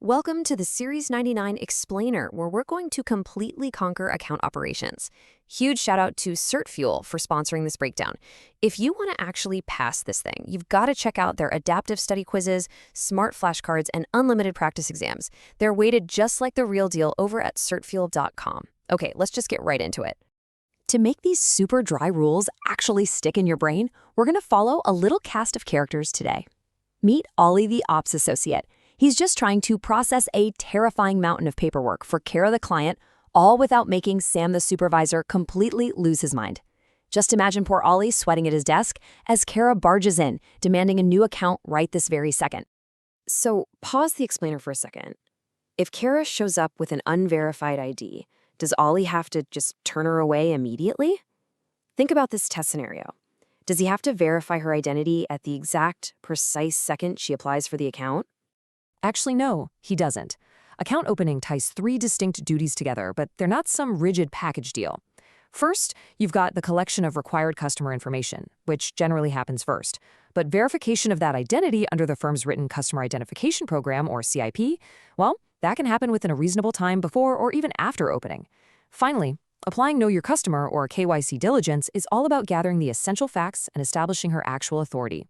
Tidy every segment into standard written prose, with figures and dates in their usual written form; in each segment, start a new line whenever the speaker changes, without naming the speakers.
Welcome to the Series 99 Explainer, where we're going to completely conquer account operations. Huge shout out to CertFuel for sponsoring this breakdown. If you want to actually pass this thing, you've got to check out their adaptive study quizzes, smart flashcards, and unlimited practice exams. They're weighted just like the real deal over at certfuel.com. Okay, let's just get right into it. To make these super dry rules actually stick in your brain, we're going to follow a little cast of characters today. Meet Ollie the Ops Associate. He's just trying to process a terrifying mountain of paperwork for Kara the client, all without making Sam the supervisor completely lose his mind. Just imagine poor Ollie sweating at his desk as Kara barges in, demanding a new account right this very second. So pause the explainer for a second. If Kara shows up with an unverified ID, does Ollie have to just turn her away immediately? Think about this test scenario. Does he have to verify her identity at the exact, precise second she applies for the account?
Actually, no, he doesn't. Account opening ties three distinct duties together, but they're not some rigid package deal. First, you've got the collection of required customer information, which generally happens first. But verification of that identity under the firm's written Customer Identification Program, or CIP, well, that can happen within a reasonable time before or even after opening. Finally, applying Know Your Customer, or KYC diligence, is all about gathering the essential facts and establishing her actual authority.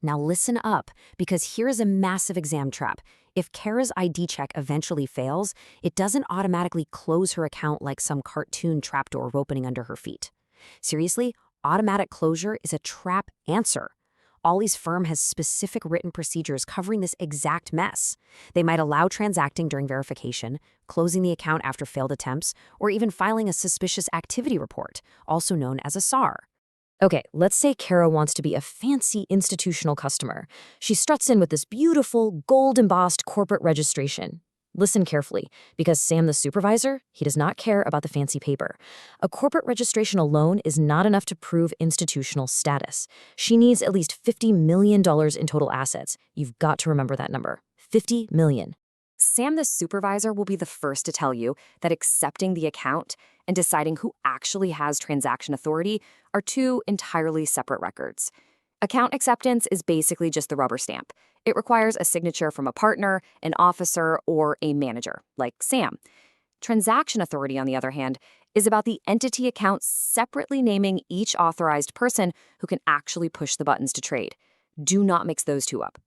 Now listen up, because here is a massive exam trap. If Kara's ID check eventually fails, it doesn't automatically close her account like some cartoon trapdoor opening under her feet. Seriously, automatic closure is a trap answer. Ollie's firm has specific written procedures covering this exact mess. They might allow transacting during verification, closing the account after failed attempts, or even filing a suspicious activity report, also known as a SAR. Okay, let's say Kara wants to be a fancy institutional customer. She struts in with this beautiful, gold-embossed corporate registration. Listen carefully, because Sam the supervisor, he does not care about the fancy paper. A corporate registration alone is not enough to prove institutional status. She needs at least $50 million in total assets. You've got to remember that number. $50 million. Sam the supervisor will be the first to tell you that accepting the account and deciding who actually has transaction authority are two entirely separate records. Account acceptance is basically just the rubber stamp. It requires a signature from a partner, an officer, or a manager, like Sam. Transaction authority, on the other hand, is about the entity account separately naming each authorized person who can actually push the buttons to trade. Do not mix those two up.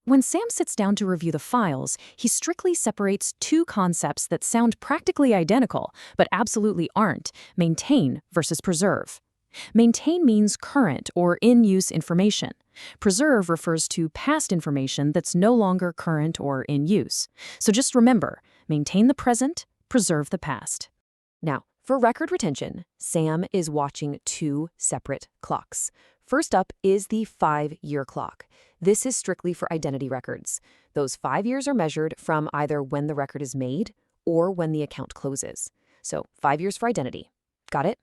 When Sam sits down to review the files, he strictly separates two concepts that sound practically identical, but absolutely aren't: maintain versus preserve. Maintain means current or in-use information. Preserve refers to past information that's no longer current or in use. So just remember, maintain the present, preserve the past.
Now, for record retention, Sam is watching two separate clocks. First up is the 5-year clock. This is strictly for identity records. Those 5 years are measured from either when the record is made or when the account closes. So 5 years for identity. Got it?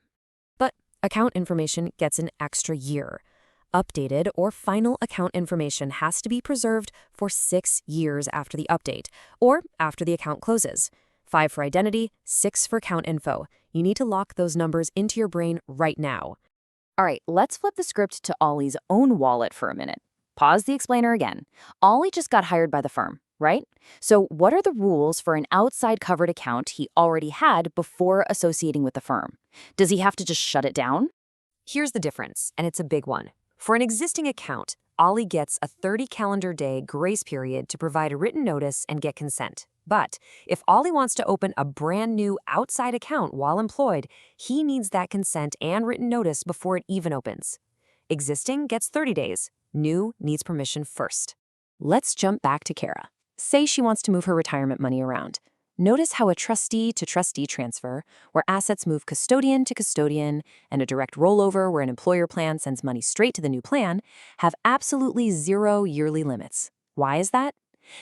But account information gets an extra year. Updated or final account information has to be preserved for 6 years after the update or after the account closes. 5 for identity, 6 for account info. You need to lock those numbers into your brain right now. All right, let's flip the script to Ollie's own wallet for a minute. Pause the explainer again. Ollie just got hired by the firm, right? So what are the rules for an outside covered account he already had before associating with the firm? Does he have to just shut it down? Here's the difference, and it's a big one. For an existing account, Ollie gets a 30-calendar-day grace period to provide a written notice and get consent. But if Ollie wants to open a brand new outside account while employed, he needs that consent and written notice before it even opens. Existing gets 30 days. New needs permission first. Let's jump back to Kara. Say she wants to move her retirement money around. Notice how a trustee to trustee transfer, where assets move custodian to custodian, and a direct rollover where an employer plan sends money straight to the new plan, have absolutely zero yearly limits. Why is that?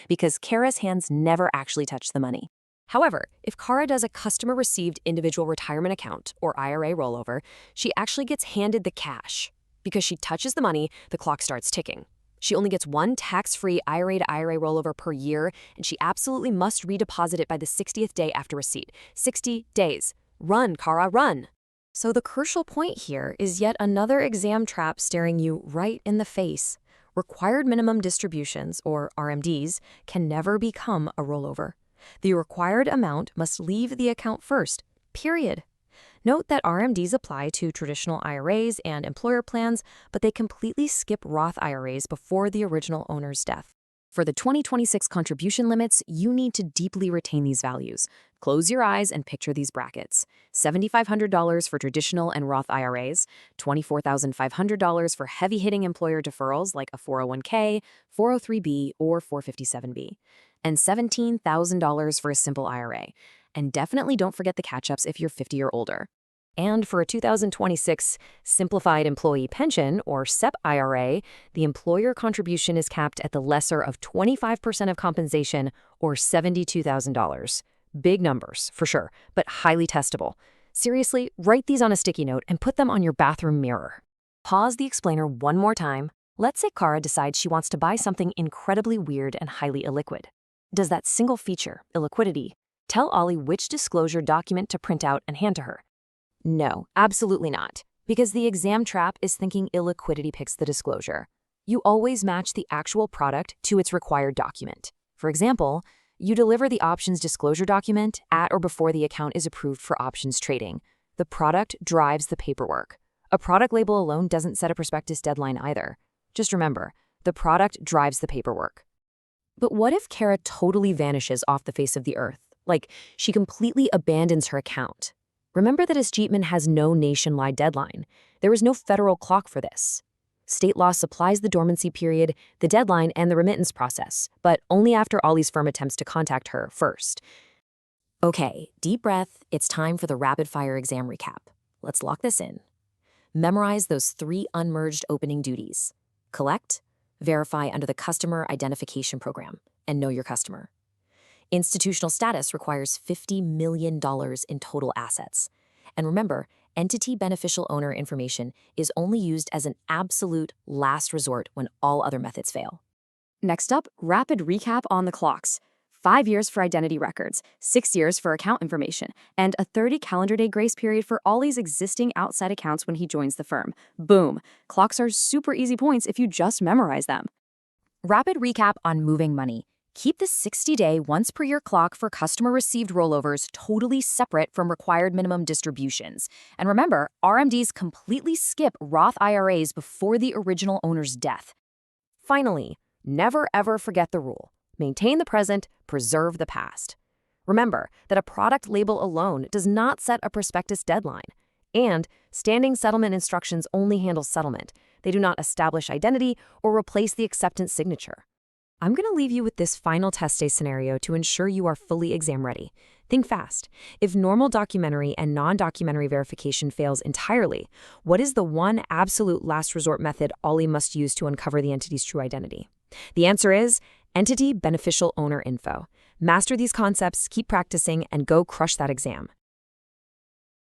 Because Kara's hands never actually touch the money. However, if Kara does a customer-received individual retirement account, or IRA rollover, she actually gets handed the cash. Because she touches the money, the clock starts ticking. She only gets one tax-free IRA to IRA rollover per year, and she absolutely must redeposit it by the 60th day after receipt. 60 days. Run, Kara, run! So the crucial point here is yet another exam trap staring you right in the face. Required minimum distributions, or RMDs, can never become a rollover. The required amount must leave the account first, period. Note that RMDs apply to traditional IRAs and employer plans, but they completely skip Roth IRAs before the original owner's death. For the 2026 contribution limits, you need to deeply retain these values. Close your eyes and picture these brackets. $7,500 for traditional and Roth IRAs, $24,500 for heavy-hitting employer deferrals like a 401k, 403b, or 457b, and $17,000 for a simple IRA. And definitely don't forget the catch-ups if you're 50 or older. And for a 2026 Simplified Employee Pension, or SEP IRA, the employer contribution is capped at the lesser of 25% of compensation, or $72,000. Big numbers, for sure, but highly testable. Seriously, write these on a sticky note and put them on your bathroom mirror. Pause the explainer one more time. Let's say Kara decides she wants to buy something incredibly weird and highly illiquid. Does that single feature, illiquidity, tell Ollie which disclosure document to print out and hand to her? No, absolutely not, because the exam trap is thinking illiquidity picks the disclosure. You always match the actual product to its required document. For example, you deliver the options disclosure document at or before the account is approved for options trading. The product drives the paperwork. A product label alone doesn't set a prospectus deadline either. Just remember, the product drives the paperwork. But what if Kara totally vanishes off the face of the earth? Like, she completely abandons her account. Remember that escheatment has no nationwide deadline. There is no federal clock for this. State law supplies the dormancy period, the deadline, and the remittance process, but only after Ollie's firm attempts to contact her first. Okay, deep breath. It's time for the rapid-fire exam recap. Let's lock this in. Memorize those 3 unmerged opening duties. Collect, verify under the Customer Identification Program, and know your customer. Institutional status requires $50 million in total assets. And remember, entity beneficial owner information is only used as an absolute last resort when all other methods fail. Next up, rapid recap on the clocks. 5 years for identity records, 6 years for account information, and a 30 calendar day grace period for Ollie's existing outside accounts when he joins the firm. Boom! Clocks are super easy points if you just memorize them. Rapid recap on moving money. Keep the 60-day once-per-year clock for customer-received rollovers totally separate from required minimum distributions. And remember, RMDs completely skip Roth IRAs before the original owner's death. Finally, never ever forget the rule. Maintain the present, preserve the past. Remember that a product label alone does not set a prospectus deadline. And standing settlement instructions only handle settlement. They do not establish identity or replace the acceptance signature. I'm going to leave you with this final test day scenario to ensure you are fully exam ready. Think fast. If normal documentary and non-documentary verification fails entirely, what is the one absolute last resort method Ollie must use to uncover the entity's true identity? The answer is entity beneficial owner info. Master these concepts, keep practicing, and go crush that exam.